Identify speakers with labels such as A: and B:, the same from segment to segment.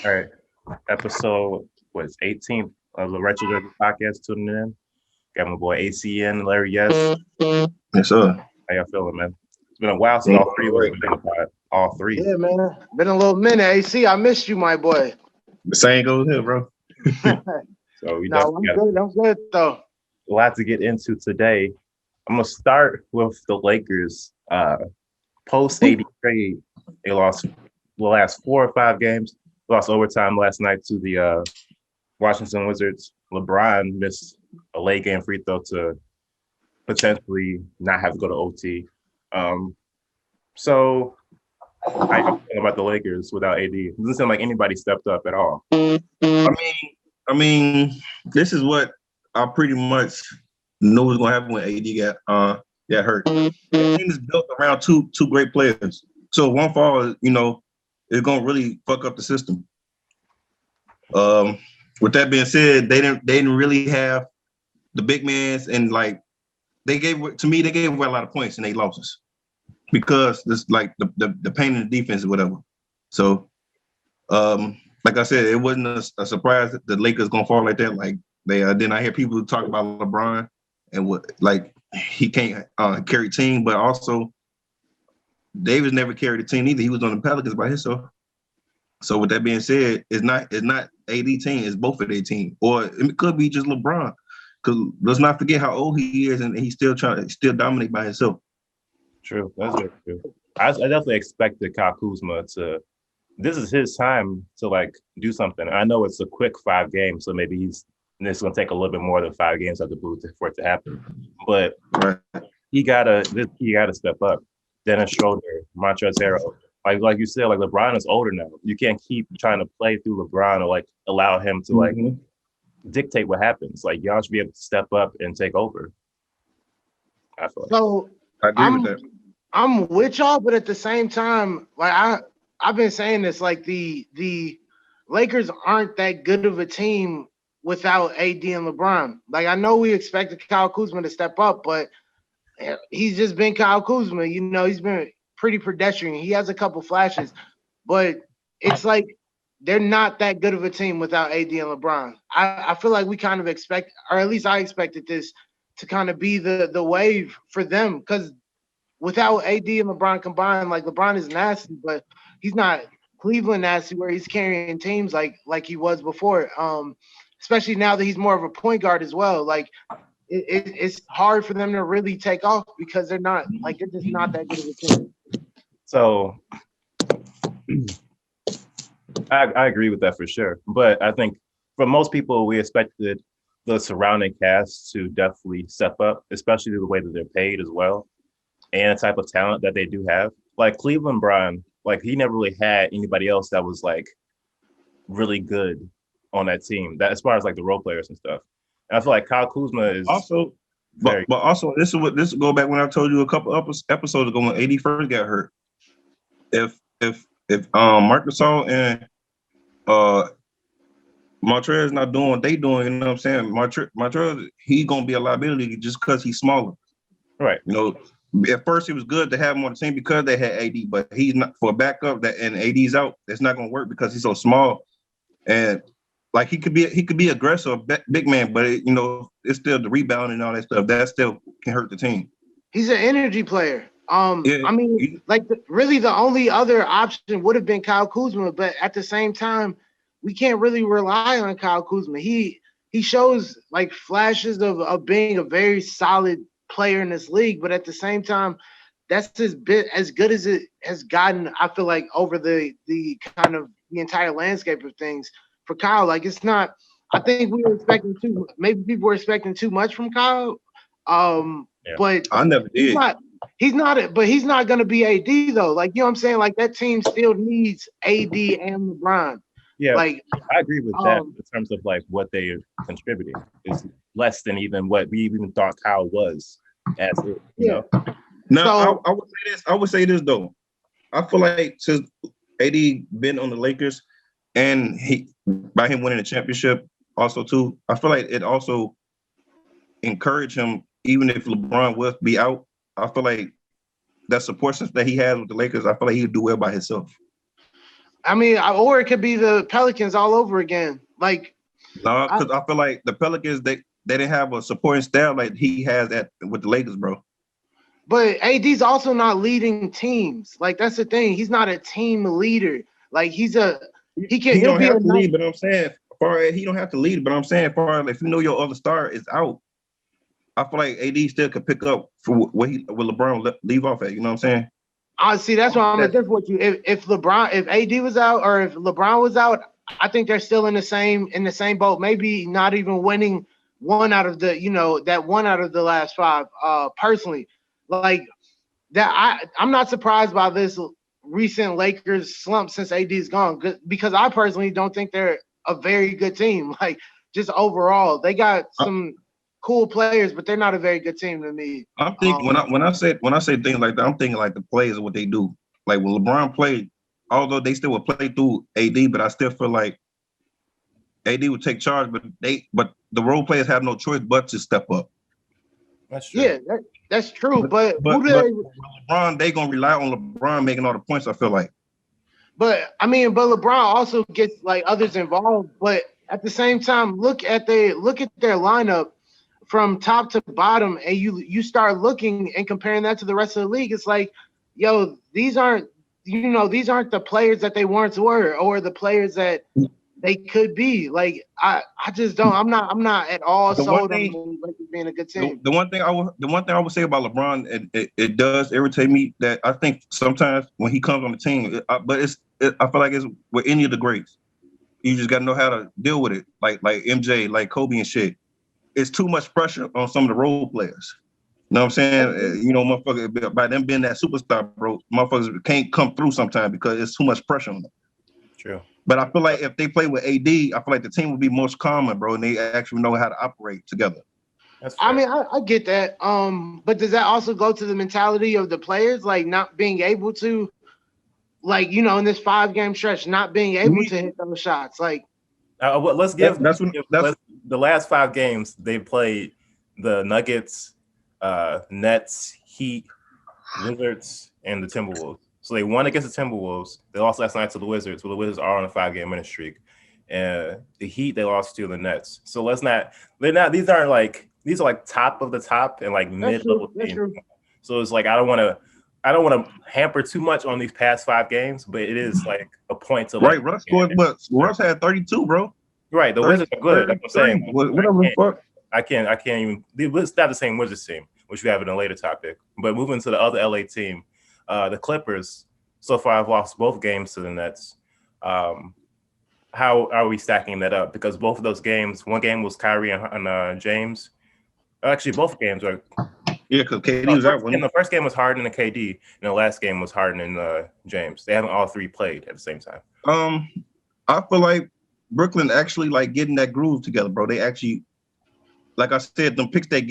A: All right. Episode was 18th of the Retro Jersey podcast tuning in. Got my boy ACN, Larry Yes.
B: Yes, sir.
A: How y'all feeling, man? It's been a while since all three was been on the pod. All three.
C: Yeah, man. Been a little minute. AC, I missed you, my boy.
B: The same goes here, bro.
A: So we
C: No, I'm
A: definitely got
C: good. I'm good though.
A: a lot to get into today. I'm gonna start with the Lakers. Post AD trade, they lost the last 4 or 5 games. Lost overtime last night to the Washington Wizards. LeBron missed a late game free throw to potentially not have to go to OT. So I am feeling about the Lakers without AD. It doesn't seem like anybody stepped up at all.
B: I mean, this is what I pretty much knew was gonna happen when AD got hurt. The team is built around two great players. So one fall, it's gonna really fuck up the system. With that being said, they didn't really have the big mans, and like they gave away a lot of points and they losses because this like the pain in the defense or whatever. So like I said, it wasn't a surprise that the Lakers gonna fall like that. Like then I hear people talk about LeBron and what like he can't carry team, but also Davis never carried a team either. He was on the Pelicans by himself. So with that being said, it's not AD team, it's both of their team, or it could be just LeBron. Because let's not forget how old he is, and he's still dominate by himself.
A: True, that's very true. I definitely expected Kyle Kuzma to. This is his time to like do something. I know it's a quick 5 games, so maybe it's going to take a little bit more than 5 games at the booth for it to happen. But he gotta step up. Dennis Schroeder, Montrezl Harrell. Like you said, like LeBron is older now. You can't keep trying to play through LeBron or like allow him to like dictate what happens. Like y'all should be able to step up and take over. I feel
C: So
B: I agree with that.
C: I'm with y'all, but at the same time, like I've been saying this, like the Lakers aren't that good of a team without AD and LeBron. Like I know we expected Kyle Kuzma to step up, but he's just been Kyle Kuzma. He's been pretty pedestrian. He has a couple flashes, but it's like they're not that good of a team without AD and LeBron. I feel like we kind of expect, or at least I expected this to kind of be the wave for them, because without AD and LeBron combined, like LeBron is nasty, but he's not Cleveland nasty where he's carrying teams like he was before. Especially now that he's more of a point guard as well. Like it's hard for them to really take off because they're just not that good of a team.
A: So I agree with that for sure. But I think for most people, we expected the surrounding cast to definitely step up, especially the way that they're paid as well, and the type of talent that they do have. Like Cleveland Brown, like he never really had anybody else that was like really good on that team. That as far as like the role players and stuff. And I feel like Kyle Kuzma is
B: also, but also this will go back when I told you a couple episodes ago when AD first got hurt. If Marcus Gasol and Montrezl not doing what they doing, you know what I'm saying? Montrezl, he's gonna be a liability just because he's smaller.
A: Right.
B: At first it was good to have him on the team because they had AD, but he's not for a backup that and AD's out. It's not gonna work because he's so small. And like he could be aggressive, big man, but it's still the rebound and all that stuff that still can hurt the team.
C: He's an energy player. Really the only other option would have been Kyle Kuzma, but at the same time, we can't really rely on Kyle Kuzma. He shows like flashes of being a very solid player in this league, but at the same time, that's as good as it has gotten. I feel like over the kind of the entire landscape of things for Kyle. Like it's not. I think we were expecting maybe people were expecting too much from Kyle. But
B: I never did.
C: He's not going to be AD though. Like, you know what I'm saying? Like that team still needs AD and LeBron.
A: Yeah,
C: like
A: I agree with that in terms of like what they are contributing is less than even what we even thought Kyle was as it, you know.
B: Now I would say this though. I feel like since AD been on the Lakers and by him winning the championship also too, I feel like it also encouraged him. Even if LeBron was be out, I feel like that support system that he has with the Lakers, I feel like he would do well by himself.
C: I mean, or it could be the Pelicans all over again. Like,
B: no, because I feel like the Pelicans they didn't have a supporting staff like he has with the Lakers, bro.
C: but AD's also not leading teams. Like, that's the thing. He's not a team leader. Like, he don't
B: have to lead, but I'm saying he don't have to lead, but I'm saying if you know your other star is out, I feel like AD still could pick up for what LeBron leave off at. You know what I'm saying?
C: I see. That's why I'm different with you. If AD was out, or if LeBron was out, I think they're still in the same boat. Maybe not even winning one out of the last five. Personally, like that, I'm not surprised by this recent Lakers slump since AD's gone, because I personally don't think they're a very good team. Like, just overall, they got some cool players, but they're not a very good team to me.
B: I'm thinking when I say things like that, I'm thinking like the players and what they do. Like when LeBron played, although they still would play through AD, but I still feel like AD would take charge, but the role players have no choice but to step up.
A: That's true.
C: Yeah, that's true. But
B: LeBron, they gonna rely on LeBron making all the points, I feel like.
C: But LeBron also gets like others involved. But at the same time, look at their lineup from top to bottom, and you start looking and comparing that to the rest of the league. It's like, yo, these aren't the players that they once were, or the players that they could be. Like, I just don't. I'm not at all sold on Lakers being a good team.
B: The one thing I would say about LeBron, it does irritate me that I think sometimes when he comes on the team, I feel like it's with any of the greats, you just got to know how to deal with it. Like MJ, like Kobe and shit. It's too much pressure on some of the role players. You know what I'm saying? Motherfucker, by them being that superstar, bro, motherfuckers can't come through sometimes because it's too much pressure on them.
A: True.
B: But I feel like if they play with AD, I feel like the team would be more calmer, bro, and they actually know how to operate together.
C: I mean, I get that. But does that also go to the mentality of the players, like not being able to, like, in this 5-game stretch, not being able to hit those shots? Like,
A: let's give the last 5 games they played the Nuggets, Nets, Heat, Wizards, and the Timberwolves. So they won against the Timberwolves. They lost last night to the Wizards. Well, the Wizards are on a 5-game winning streak. And the Heat, they lost to the Nets. So these are like top of the top and like mid-level teams. So it's like I don't want to hamper too much on these past 5 games, but it is like a point to
B: right. Russ scored, but Russ had 32, bro.
A: Right, the Wizards are good. That's what I'm saying.
B: Whatever the fuck.
A: I can't even. It's not the same Wizards team, which we have in a later topic. But moving to the other LA team, the Clippers. So far, have lost both games to the Nets. How are we stacking that up? Because both of those games, one game was Kyrie and James. Actually, both games are.
B: Yeah, because KD was out.
A: The first game was Harden and KD, and the last game was Harden and James. They haven't all 3 played at the same time.
B: I feel like Brooklyn actually like getting that groove together, bro. They actually, like I said, them picks they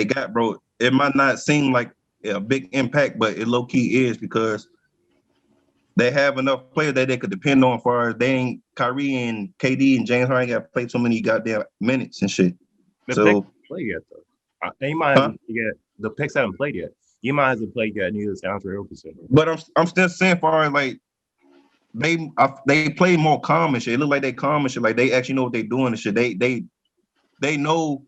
B: got, bro. It might not seem like a big impact, but it low key is because they have enough players that they could depend on. For they ain't Kyrie and KD and James Harden got played so many goddamn minutes and shit.
A: The picks haven't played yet though. The picks haven't played yet. You might hasn't played yet. Neither is Andre Roberson.
B: But I'm still saying, far like they play more calm and shit. It look like they calm and shit. Like they actually know what they're doing and shit. They know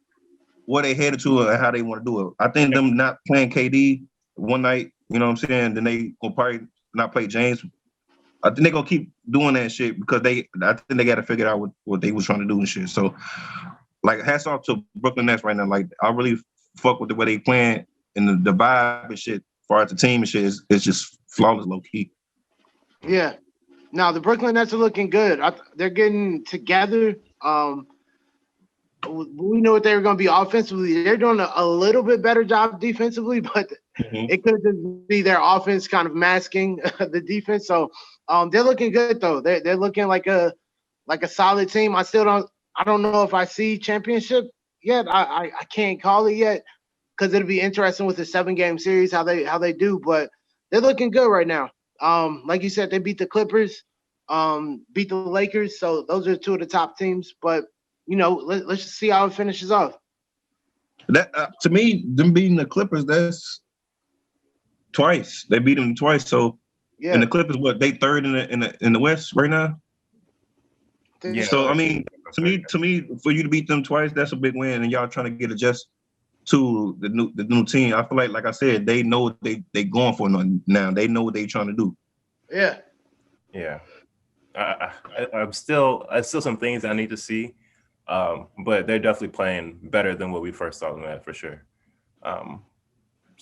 B: what they headed to and how they want to do it. I think them not playing KD one night, you know what I'm saying? Then they will probably not play James. I think they're gonna keep doing that shit because I think they got to figure out what they was trying to do and shit. So, like, hats off to Brooklyn Nets right now. Like, I really fuck with the way they playing and the vibe and shit. As far as the team and shit, it's just flawless, low key.
C: Yeah. Now the Brooklyn Nets are looking good. They're getting together. We know what they were going to be offensively. They're doing a little bit better job defensively, but it could just be their offense kind of masking the defense. So they're looking good though. They're looking like a solid team. I don't know if I see championship yet. I can't call it yet because it'll be interesting with the 7-game series how they do. But they're looking good right now. Like you said, they beat the Clippers, beat the Lakers. So those are 2 of the top teams. But let's just see how it finishes off.
B: That to me, them beating the Clippers, that's twice. They beat them twice. So
C: Yeah.
B: And the Clippers, what, they third in the West right now?
A: Yeah.
B: So I mean, to me, for you to beat them twice, that's a big win. And y'all trying to get adjust to the new team. I feel like I said, they know they going for it now. They know what they trying to do.
C: Yeah.
A: Yeah. I'm still some things I need to see, but they're definitely playing better than what we first saw them at for sure. So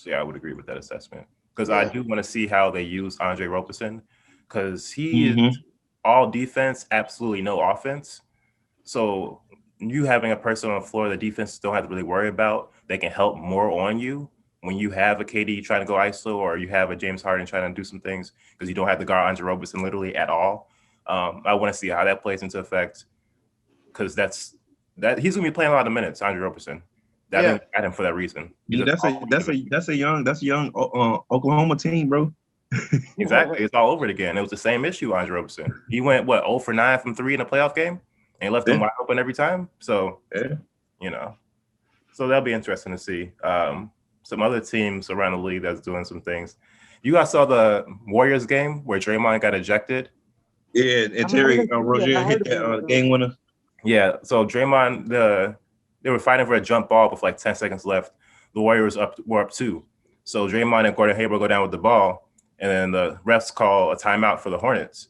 A: yeah, I would agree with that assessment because I do want to see how they use Andre Roberson because he is all defense, absolutely no offense. So you having a person on the floor the defense don't have to really worry about, they can help more on you when you have a KD trying to go ISO or you have a James Harden trying to do some things because you don't have to guard Andre Roberson literally at all. I want to see how that plays into effect because he's gonna be playing a lot of minutes, Andre Roberson. I think at him for that reason.
B: Yeah, that's a young Oklahoma team, bro.
A: Exactly, it's all over it again. It was the same issue, Andre Roberson. He went 0 for 9 from 3 in a playoff game and left them wide open every time. So so that'll be interesting to see. Some other teams around the league that's doing some things. You guys saw the Warriors game where Draymond got ejected.
B: Yeah, and Terry Rozier hit that game winner.
A: Yeah, so Draymond, they were fighting for a jump ball with like 10 seconds left. The Warriors were up 2. So Draymond and Gordon Hayward go down with the ball, and then the refs call a timeout for the Hornets.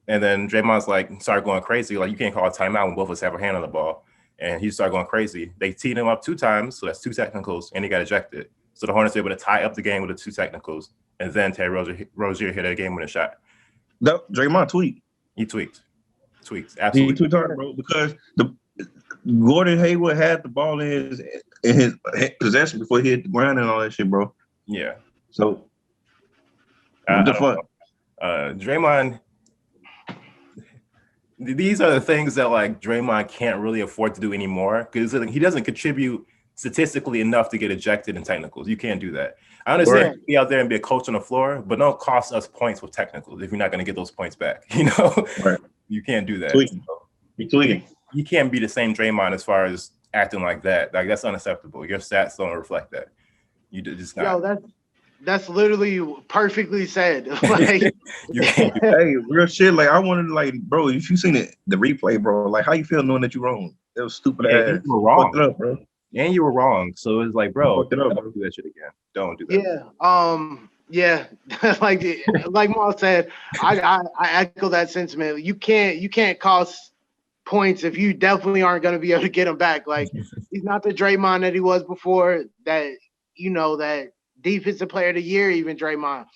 A: And then Draymond's like, started going crazy. Like, you can't call a timeout when both of us have our hand on the ball. And he started going crazy. They teed him up 2 times, so that's 2 technicals, and he got ejected. So the Hornets were able to tie up the game with the 2 technicals. And then Terry Rozier hit a game-winning shot.
B: No, Draymond tweaked.
A: He tweaked. Absolutely.
B: He tweaked hard, bro, because Gordon Hayward had the ball in his possession before he hit the ground and all that shit, bro.
A: Yeah.
B: So, what the fuck?
A: Draymond, these are the things that like Draymond can't really afford to do anymore because he doesn't contribute statistically enough to get ejected in technicals. You can't do that. I understand you be out there and be a coach on the floor, but don't cost us points with technicals if you're not going to get those points back. You know, You can't do that.
B: Tweaking.
A: You can't be the same Draymond as far as acting like that. Like, that's unacceptable. Your stats don't reflect that. You just not.
C: Yo, that's literally perfectly said. Like,
B: hey, real shit. Like, I wanted to, like, bro, if you seen the replay, bro, like, how you feel knowing that you're wrong? It was stupid ass.
A: You were wrong.
B: Fucked it up, bro.
A: And you were wrong. So it's like, bro,
B: don't
A: do that shit again. Don't do that.
C: Yeah. like Maul said, I echo that sentiment. You can't cost points if you definitely aren't going to be able to get him back. Like, he's not the Draymond that he was before. That that defensive player of the year, even Draymond.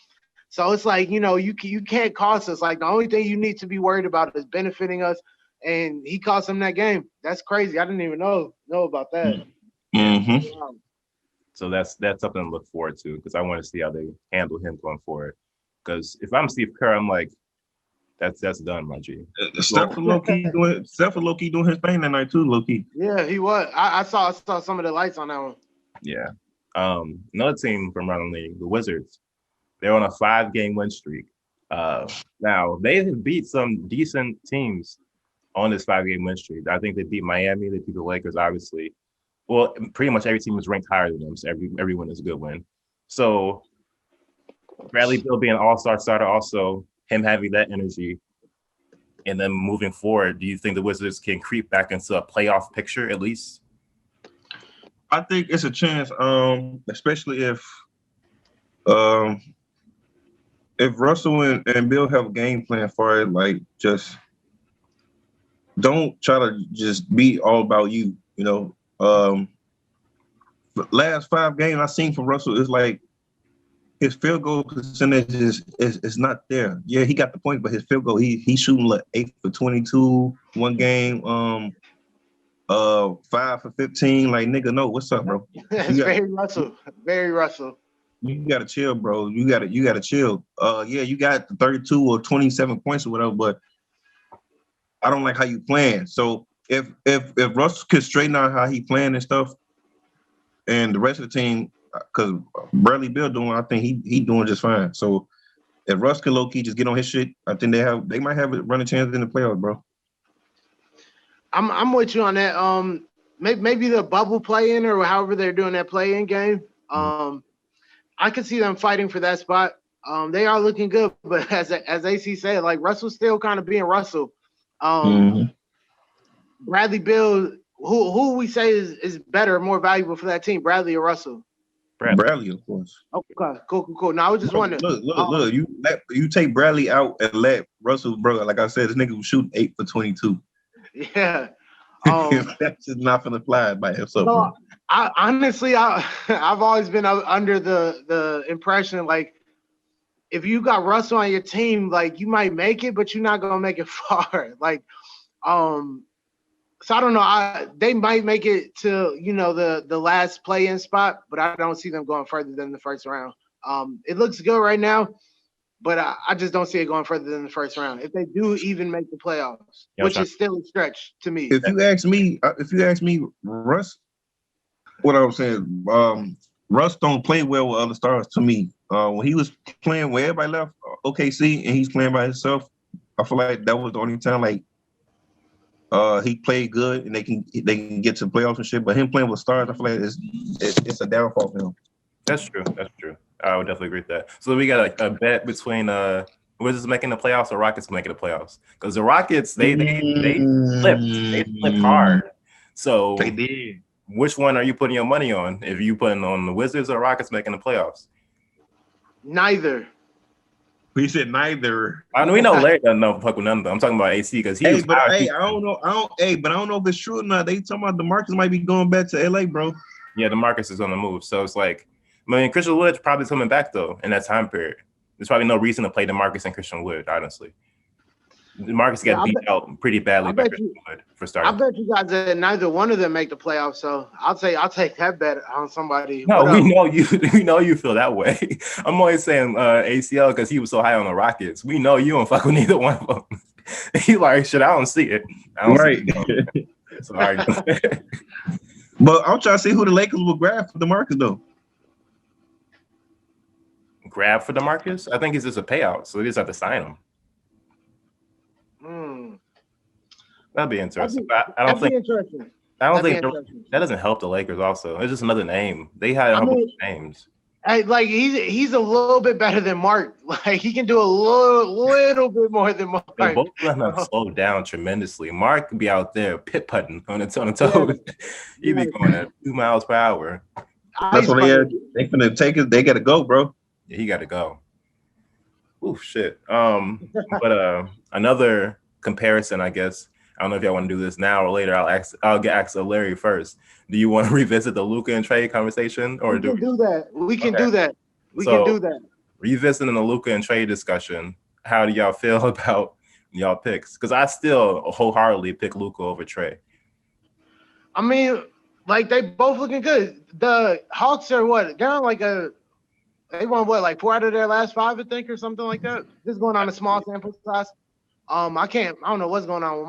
C: So it's like, you can't cost us. Like, the only thing you need to be worried about is benefiting us. And he cost him that game. That's crazy. I didn't even know about that.
B: Mm-hmm.
A: So that's something to look forward to because I want to see how they handle him going forward. Because if I'm Steve Kerr, I'm like, that's done, my G.
B: Steph was low-key doing his thing that night too, low-key.
C: Yeah, he was. I saw some of the lights on that one.
A: Yeah. Another team from around the league, the Wizards. They're on a 5-game win streak. Now they have beat some decent teams on this 5-game win streak. I think they beat Miami. They beat the Lakers, obviously. Well, pretty much every team was ranked higher than them, so every win is a good win. So Bradley Beal being an all-star starter, also him having that energy, and then moving forward, do you think the Wizards can creep back into a playoff picture at least?
B: I think it's a chance, especially if Russell and Bill have a game plan for it. Like, just don't try to just be all about you. Last 5 games I've seen from Russell is like his field goal percentage is not there. Yeah, he got the point, but his field goal, he's shooting like 8 for 22 one game, 5 for 15. Like, nigga, no, what's up, bro?
C: It's very Russell. Very Russell.
B: You gotta chill, bro. You gotta chill. Yeah, you got the 32 or 27 points or whatever, but I don't like how you playing. So if Russell could straighten out how he playing and stuff, and the rest of the team, because Bradley Beal I think he doing just fine. So if Russ can low-key just get on his shit, I think they might have a running chance in the playoffs, bro.
C: I'm with you on that. Maybe the bubble play-in or however they're doing that play-in game. I could see them fighting for that spot. They are looking good, but as AC said, like Russell's still kind of being Russell. Bradley Beal, who we say is better, more valuable for that team, Bradley or Russell?
B: Bradley, of course.
C: Okay, cool. Now I was just wondering.
B: Look. You take Bradley out and let Russell, bro. Like I said, this nigga was shooting 8 for 22.
C: Yeah.
B: That's just not gonna fly by himself.
C: No, I've always been under the impression like if you got Russell on your team, like you might make it, but you're not gonna make it far. Like, so I don't know. They might make it to the last play-in spot, but I don't see them going further than the first round. It looks good right now, but I just don't see it going further than the first round. If they do even make the playoffs, which is still a stretch to me.
B: If you ask me, Russ, what I was saying, Russ don't play well with other stars to me. When he was playing where everybody left OKC and he's playing by himself, I feel like that was the only time like he played good and they can get to playoffs and shit. But him playing with stars, I feel like it's a downfall for him.
A: That's true. I would definitely agree with that. So we got a bet between Wizards making the playoffs or Rockets making the playoffs. Because the Rockets, they flipped hard. So
B: they did.
A: Which one are you putting your money on? If you putting on the Wizards or Rockets making the playoffs?
C: Neither.
B: He said neither.
A: I know we know Larry doesn't know fuck with none of them. I'm talking about AC because I
B: don't know. I don't know if it's true or not. They talking about DeMarcus might be going back to LA, bro.
A: Yeah, DeMarcus is on the move. So it's like, I mean, Christian Wood's probably coming back though in that time period. There's probably no reason to play DeMarcus and Christian Wood, honestly. DeMarcus got beat out pretty badly by Christian Wood for starting.
C: I bet you guys that neither one of them make the playoffs. So I'll take that bet on somebody.
A: No, we know you feel that way. I'm always saying ACL because he was so high on the Rockets. We know you don't fuck with neither one of them. He like, shit, I don't see it.
B: Right.
A: Sorry.
B: But I'm trying to see who the Lakers will grab for DeMarcus though.
A: Grab for DeMarcus? I think it's just a payout, so they just have to sign him. That'd be interesting. I don't think that doesn't help the Lakers. Also, it's just another name. They had a bunch of names.
C: Like he's a little bit better than Mark. Like he can do a little bit more than Mark.
A: Both of them have slowed down tremendously. Mark can be out there pit putting on the toes. He'd be going at 2 miles per hour.
B: That's what they finna take it. They gotta go, bro.
A: Yeah, he got to go. Ooh, shit. But another comparison, I guess. I don't know if y'all want to do this now or later. I'll ask Larry first. Do you want to revisit the Luka and Trae conversation, or
C: we can do that? We can do that. Revisiting
A: the Luka and Trae discussion. How do y'all feel about y'all picks? Because I still wholeheartedly pick Luka over Trae.
C: I mean, like they both looking good. The Hawks are what? They're on like they won what, like 4 out of their last 5, I think, or something like that. This is going on a small sample size. I don't know what's going on with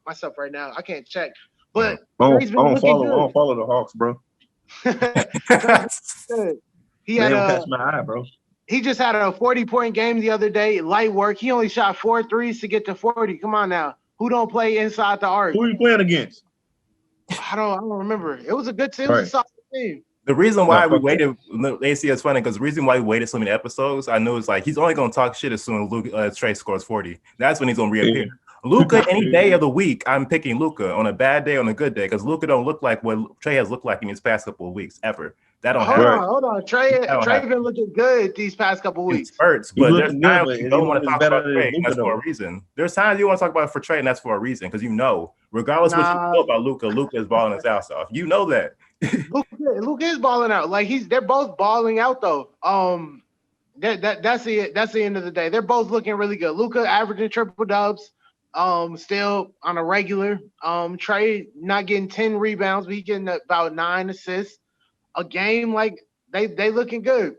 C: my stuff right now. I can't check. But
B: I don't follow the Hawks, bro.
C: He had
B: catch my eye, bro.
C: He just had a 40-point game the other day. Light work. He only shot 4 threes to get to 40. Come on now. Who don't play inside the arc?
B: Who are you playing against?
C: I don't remember. It was a good team. It was a solid team.
A: The reason why we waited, AC is funny because the reason why we waited so many episodes, I knew it's like he's only going to talk shit as soon as Trae scores 40. That's when he's going to reappear. Yeah. Luka, any day of the week, I'm picking Luka on a bad day, on a good day, because Luka don't look like what Trae has looked like in these past couple of weeks ever. That don't happen.
C: Hold on. Trae been looking good these past couple of weeks.
A: Spurts, but there's times you don't want to talk about Trae, and that's for a reason. There's times you want to talk about it for Trae, and that's for a reason, because regardless what you know about Luka is balling his ass off. You know that.
C: Luka is balling out. Like they're both balling out though. That's the end of the day. They're both looking really good. Luka averaging triple dubs. Still on a regular. Trae not getting 10 rebounds, but he getting about 9 assists a game. Like they looking good.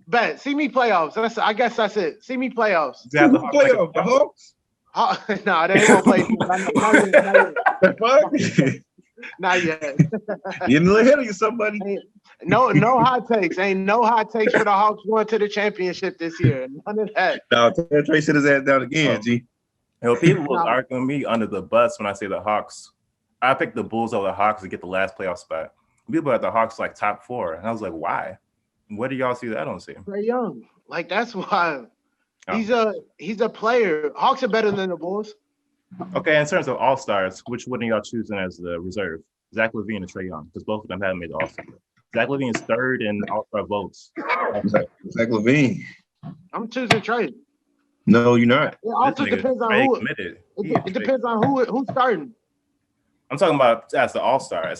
C: Bet. See me playoffs. I guess that's it. See me playoffs.
B: The Hawks?
C: No, they ain't gonna play. Not yet.
B: You're a little ahead of you, somebody.
C: No hot takes. Ain't no hot takes for the Hawks going to the championship this year. None of that.
B: No, Trae sit his ass down again, G.
A: People was arguing me under the bus when I say the Hawks. I picked the Bulls over the Hawks to get the last playoff spot. People at the Hawks like top 4, and I was like, why? Where do y'all see that on team?
C: Trae Young. Like that's why
A: Oh.
C: he's a player. Hawks are better than the Bulls.
A: Okay, in terms of all stars, which one are y'all choosing as the reserve? Zach Lavine and Trae Young, because both of them haven't made the All Star. Zach Lavine is third in All Star votes.
B: Zach Lavine.
C: I'm choosing Trae.
B: No, you're not.
C: It also depends on
A: Trae
C: who.
A: committed.
C: It depends on who's starting.
A: I'm talking about as the All Star,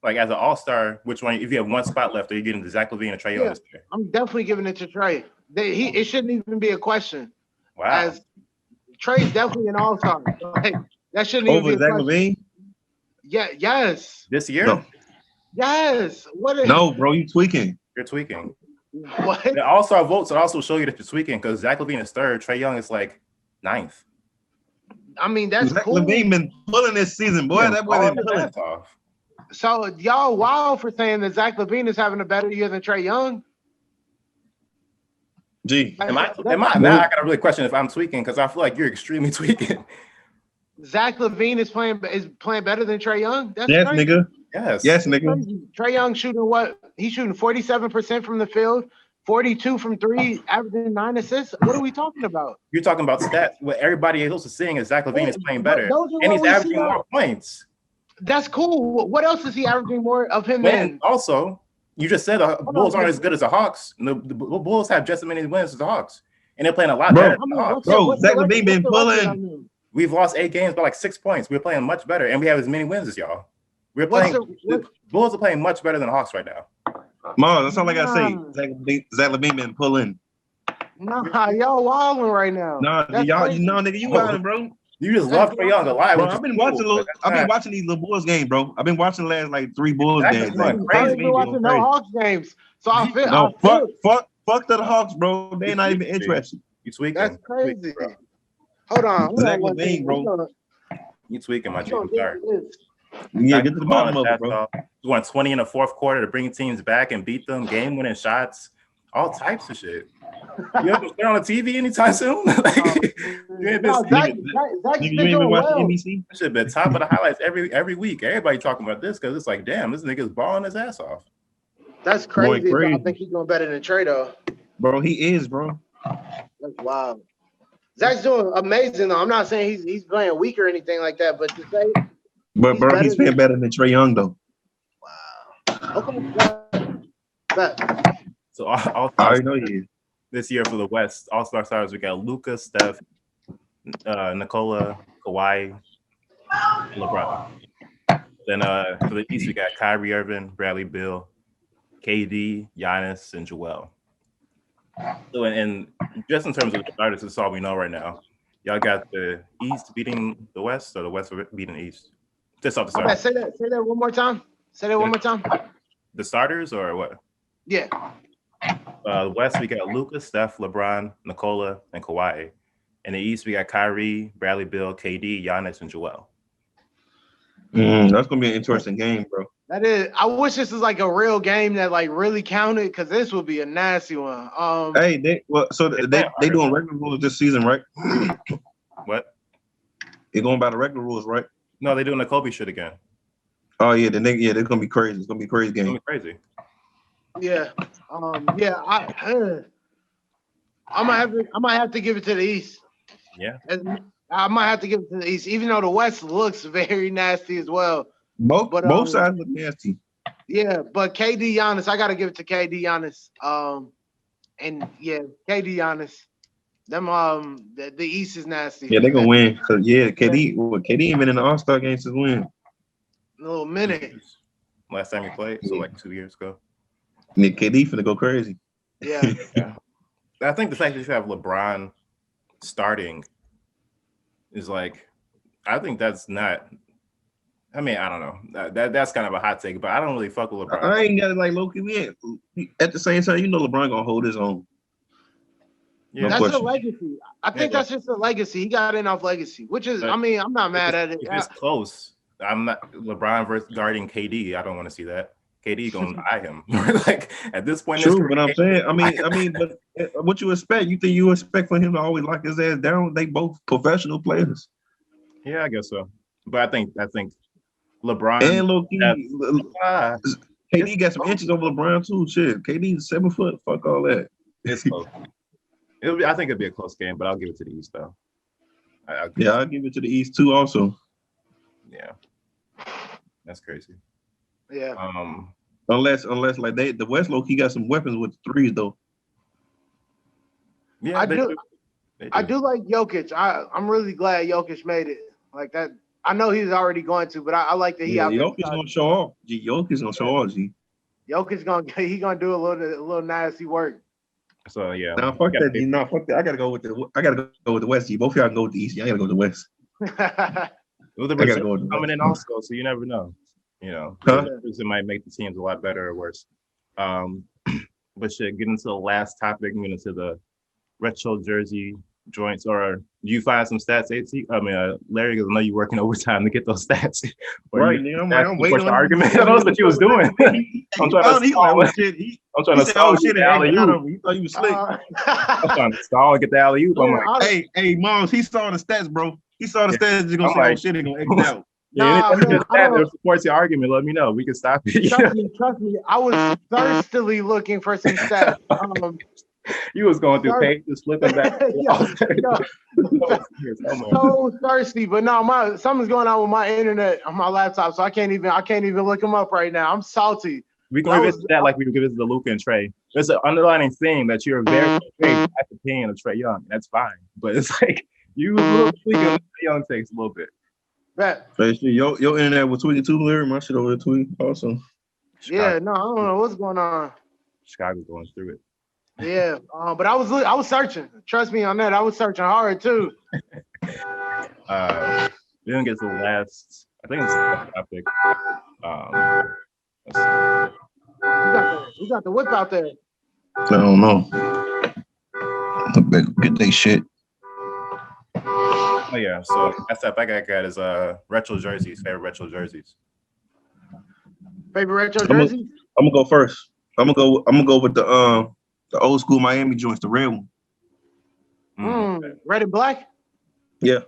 A: Like as an All Star, which one? If you have one spot left, are you getting the Zach Lavine and Trae Young this year?
C: I'm definitely giving it to Trae. It shouldn't even be a question.
A: Wow.
C: As Trae's definitely an all-star. Like, that shouldn't even be a
B: Zach
C: question.
B: Lavine?
C: Yeah, yes.
A: This year?
B: No.
C: Yes.
B: No, bro, you tweaking.
A: You're tweaking.
C: What?
A: The All Star votes will also show you that you're tweaking because Zach Lavine is third, Trae Young is like ninth.
C: I mean, that's
B: Zach
C: cool.
B: Lavine been pulling this season, boy. That boy been pulling.
A: Off.
C: So y'all wild for saying that Zach Lavine is having a better year than Trae Young?
B: Gee.
A: Am I now I gotta really question if I'm tweaking because I feel like you're extremely tweaking.
C: Zach Lavine is playing better than Trae Young? That's
B: Yes,
C: crazy.
B: nigga.
A: Yes,
B: nigga.
C: Trae Young shooting what? He's shooting 47% from the field, 42 from three, averaging 9 assists. What are we talking about?
A: You're talking about stats. What everybody else is saying is Zach Lavine is playing better, and he's averaging more points.
C: That's cool. What else is he averaging more of him than?
A: Also, you just said the Bulls aren't as good as the Hawks. The Bulls have just as many wins as the Hawks, and they're playing a lot better than the Hawks.
B: Zach Lavine been pulling.
A: We've lost 8 games by like 6 points. We're playing much better, and we have as many wins as y'all. We're playing. The Bulls are playing much better than the Hawks right now.
B: Mom, that's all I gotta say. Zach Lavine been pulling.
C: Nah, y'all wilding right now.
B: Nah, y'all, nigga, you wilding, bro.
A: You just love Trae Young a lot.
B: Bro, I've been watching these little Bulls games, bro. I've been watching the last like 3 Bulls games.
C: I ain't been watching no Hawks games, so I feel.
B: No, fuck the Hawks, bro. They not even interested.
A: You tweaking?
C: That's crazy. Hold on,
B: Zach Lavine, bro.
A: You tweaking, my chick. I'm sorry.
B: Yeah, get to the bottom of it, bro.
A: You won 20 in the fourth quarter to bring teams back and beat them, game-winning shots, all types of shit. You haven't been on the TV anytime soon? You ain't
B: been watching NBC?
A: This shit been top of the highlights every week. Everybody talking about this because it's like, damn, this nigga's balling his ass off.
C: That's crazy. I think he's doing better than Trae, though.
B: Bro, he is, bro.
C: That's wild. Zach's doing amazing, though. I'm not saying he's playing weak or anything like that, but to say.
B: But bro, he's playing better than Trae Young, though.
C: Wow. Okay.
A: So all
B: I already know he is.
A: This year for the West, All-Star stars, we got Luka, Steph, Nikola, Kawhi, LeBron. Then for the East, we got Kyrie Irving, Bradley Beal, KD, Giannis, and Joel. So, and just in terms of the starters, that's all we know right now. Y'all got the East beating the West, or the West beating the East? Just off the start.
C: Say that one more time. Say that one more time.
A: The starters, or what?
C: Yeah.
A: West, we got Luka, Steph, LeBron, Nikola, and Kawhi. In the East, we got Kyrie, Bradley Beal, KD, Giannis, and Joel.
B: That's gonna be an interesting game, bro.
C: That is. I wish this was like a real game that like really counted, because this would be a nasty one.
B: Hey, they doing regular rules this season, right?
A: What?
B: They're going by the regular rules, right?
A: No, they're doing the Kobe shit again.
B: Oh yeah, they're gonna be crazy. It's gonna be a crazy game.
A: It's gonna be crazy.
C: Yeah. I might have to give it to the East.
A: Yeah.
C: I might have to give it to the East, even though the West looks very nasty as well.
B: Both sides look nasty.
C: Yeah, but KD Giannis, I gotta give it to KD Giannis. And yeah, KD Giannis. Them the East is nasty.
B: Yeah, they're gonna win. So yeah, KD ain't been in the All-Star game since when?
C: A little minute.
A: Last time you played, so like 2 years ago.
B: Yeah, KD finna go crazy.
C: Yeah.
A: I think the fact that you have LeBron starting is like, I think that's not. I mean, I don't know. That's kind of a hot take, but I don't really fuck with LeBron.
B: I ain't got it like Loki. At the same time, you know LeBron gonna hold his own.
A: Yeah,
C: that's a legacy. I think that's just a legacy. He got in off legacy, which is, I mean, I'm not mad at it.
A: It's close. I'm not LeBron versus guarding KD. I don't want to see that. KD gonna eye him. Like at this point.
B: True, but I'm saying, I mean, but what you expect? You expect for him to always lock his ass down? They both professional players.
A: Yeah, I guess so. But I think LeBron
B: and Loki, KD got some inches over LeBron too. Shit, KD's 7 foot. Fuck all that.
A: It's close. I think it'll be a close game, but I'll give it to the East though. I'll
B: give it to the East too. Also.
A: Yeah. That's crazy.
C: Yeah.
B: Unless like the West low key got some weapons with threes though.
A: Yeah,
C: I do like Jokic. I'm really glad Jokic made it like that. I know he's already going to, but I like that he out there.
B: Jokic gonna show off. Jokic gonna show off.
C: Jokic gonna do a little nasty work.
A: So yeah.
B: Nah, fuck that. No, fuck that. I gotta go with the West. G. Both of y'all can go with the East. I gotta go with the West.
A: Well, the reserves coming in also, so you never know. You know, it might make the teams a lot better or worse. But shit, getting to the last topic, getting into the retro jersey joints, or do you find some stats, AT? I mean, Larry, because I know you're working overtime to get those stats.
B: Right, I'm waiting.
A: Argument. I know that's what you was doing. I'm trying to stall get the alley-oop.
B: He thought you was slick.
A: I'm trying to stall get the alley-oop. I'm like,
B: hey, Moms, he saw the stats, bro. He saw the stats. He's gonna say, "Oh shit, he's gonna exit out."
A: Yeah, that supports your argument. Let me know. We can stop it.
C: Trust me. I was thirstily looking for some stats.
A: You was going through pages, flipping back.
C: So thirsty, but no, something's going on with my internet on my laptop, so I can't even look them up right now. I'm salty.
A: We can revisit that like we revisit the Luka and Trae. There's an underlying theme that you're very at the opinion of Trae Young. That's fine, but it's like you a little tweaking Trae Young takes a little bit.
B: Your internet was tweaking too, Larry. My shit over there tweaking also.
C: Yeah, no, I don't know what's going on.
A: Chicago's going through it.
C: Yeah, but I was searching. Trust me on that. I was searching hard too.
A: We didn't get to the last. I think it's the topic.
C: You got the whip out there.
B: I don't know. Get they shit.
A: Oh yeah. So that's that I got is retro jerseys. Favorite retro jerseys.
C: Favorite retro jerseys.
B: I'm gonna go first. I'm gonna go with the old school Miami joints, the red one.
C: Red and black?
B: Yeah.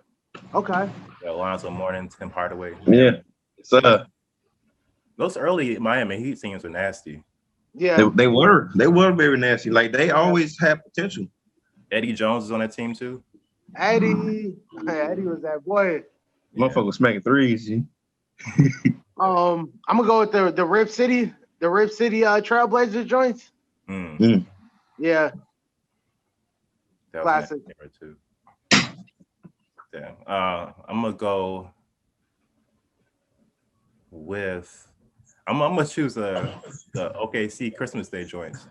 C: Okay.
A: Yeah, Alonzo Mourning, Tim Hardaway.
B: Yeah.
A: Those early Miami Heat teams were nasty.
C: Yeah.
B: They were very nasty. Like they always had potential.
A: Eddie Jones was on that team too.
C: Eddie was that boy.
B: Motherfucker was smacking threes. G.
C: I'm gonna go with the Rip City Trailblazer joints. Yeah.
A: That
C: classic.
A: Too. Damn. I'm gonna go with. I'm gonna choose the OKC Christmas Day joints.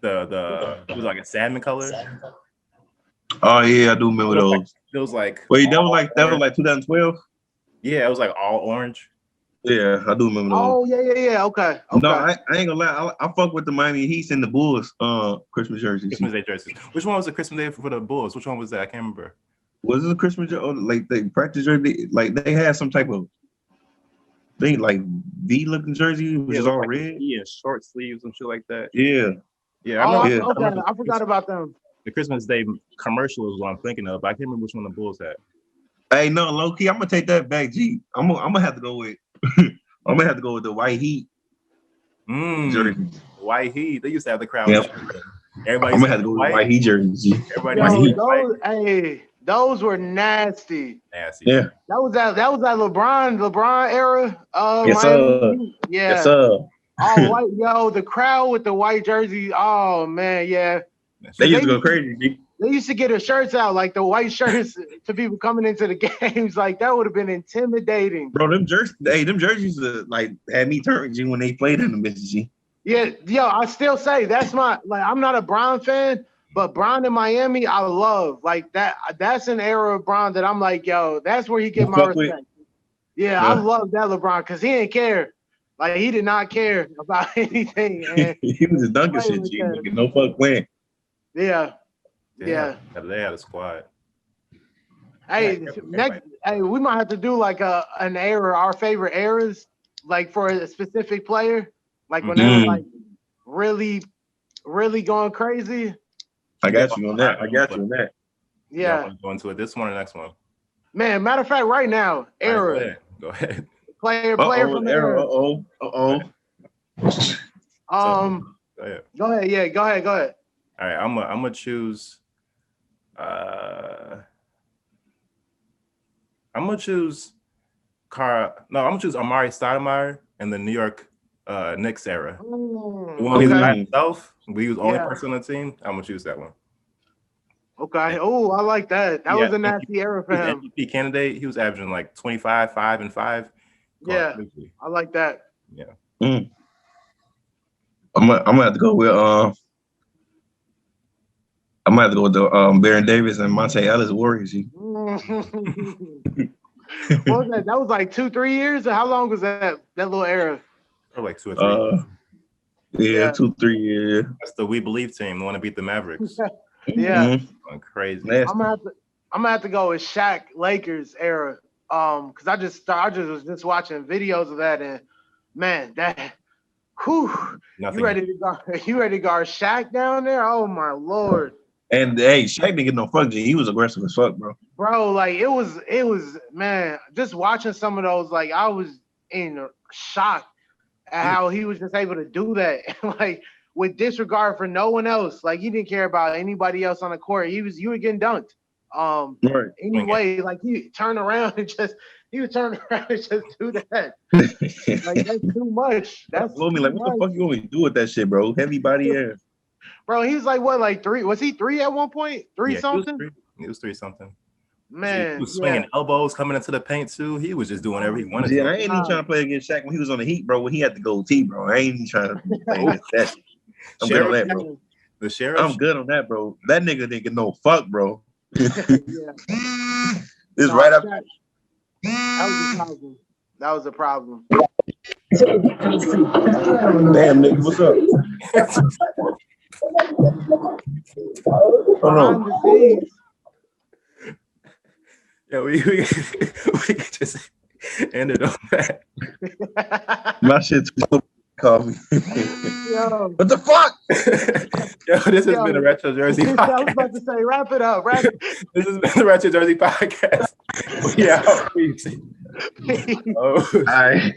A: It was like a salmon color.
B: Oh yeah, I do remember those.
A: It was like
B: wait, that was like 2012.
A: Yeah, it was like all orange.
B: Yeah, I do remember those.
C: Oh yeah. Okay.
B: No, I ain't gonna lie. I fuck with the Miami Heat and the Bulls Christmas jerseys.
A: Christmas Day jerseys. Which one was the Christmas Day for the Bulls? Which one was that? I can't remember.
B: Was it a Christmas jersey? Like they practice jersey? Like they had some type of thing, like V-looking jersey, which is all like red.
A: Yeah, short sleeves and shit like that.
B: Yeah.
C: I forgot about them.
A: The Christmas Day commercial is what I'm thinking of. But I can't remember which one the Bulls had.
B: Hey, no, low key, I'm gonna take that back. G, I'm gonna have to go with. I'm gonna have to go with the white Heat. Jersey.
A: White Heat. They used to have the crowd.
B: Yep. I'm gonna have to go with white Heat jersey.
C: Those were nasty.
B: Yeah.
C: That was that LeBron era.
B: Yes, sir.
C: Yeah.
B: Yes, sir.
C: All white, the crowd with the white jersey. Oh man, yeah.
B: They used to go crazy. G.
C: They used to get their shirts out, like the white shirts to people coming into the games. Like that would have been intimidating.
B: Bro, them jerseys like had me turning G when they played in the Mississippi.
C: Yeah, I still say that's I'm not a Bron fan, but Bron in Miami, I love. Like that's an era of Bron that I'm like, that's where he get my respect. Yeah, I love that LeBron because he didn't care. Like he did not care about anything. And
B: he was just dunking shit, G. No fuck playing.
C: Yeah.
A: They had a squad.
C: Hey, we might have to do like an era, our favorite eras, like for a specific player, like when they were like really, really going crazy.
B: I got you on that.
C: Yeah.
A: Go into it. This one or the next one?
C: Man, matter of fact, right now, era.
A: Go ahead.
C: Player from the era.
A: Go ahead.
C: Go ahead. Yeah, go ahead.
A: All right, I'm gonna choose. I'm gonna choose Amari Stoudemire in the New York Knicks era. When he was by himself, he was the only person on the team. I'm gonna choose that one.
C: Okay. Oh, I like that. That was a nasty era for him.
A: MVP candidate. He was averaging like 25, 5, and 5.
C: Yeah, I like that.
A: Yeah.
B: I'm gonna have to go with the Baron Davis and Monte Ellis Warriors.
C: What was that? That was like 2-3 years. How long was that little era?
A: Or like 2 or 3 years.
B: Yeah, 2-3 years.
A: That's the We Believe team. The one to beat the Mavericks.
C: Yeah.
A: Going crazy.
C: I'm gonna have to go with Shaq Lakers era. Because I was just watching videos of that, and man, that you ready to guard Shaq down there? Oh my Lord.
B: And hey, Shaq didn't get no fuck. He was aggressive as fuck, bro.
C: Bro, like it was man, just watching some of those, like I was in shock at how he was just able to do that. Like with disregard for no one else. Like he didn't care about anybody else on the court. You were getting dunked.
B: Right.
C: Anyway, like he would turn around and just do that. Like that's too much. That's
B: what the fuck you want me to do with that shit, bro? Heavy body ass.
C: Bro, he was like what, like 3? Was he 3 at one point? 3 something?
A: He was 3 something.
C: Man,
A: he was swinging elbows coming into the paint too. He was just doing whatever he wanted.
B: Yeah, I ain't even trying to play against Shaq when he was on the Heat, bro. When he had the gold tee, bro. I ain't even trying to play against that. I'm good on that, bro.
A: The Sheriff.
B: I'm good on that, bro. That nigga didn't get no fuck, bro. It's right up.
C: That was a problem.
B: Damn, nigga, what's up? Hold on.
A: Yeah, we could just end it on that.
B: My shit's call me.
C: Yo.
B: What the fuck?
A: Yo, this has been a Retro Jersey podcast.
C: I was about to say, wrap it up.
A: This has been the Retro Jersey podcast. Yeah.
B: All right.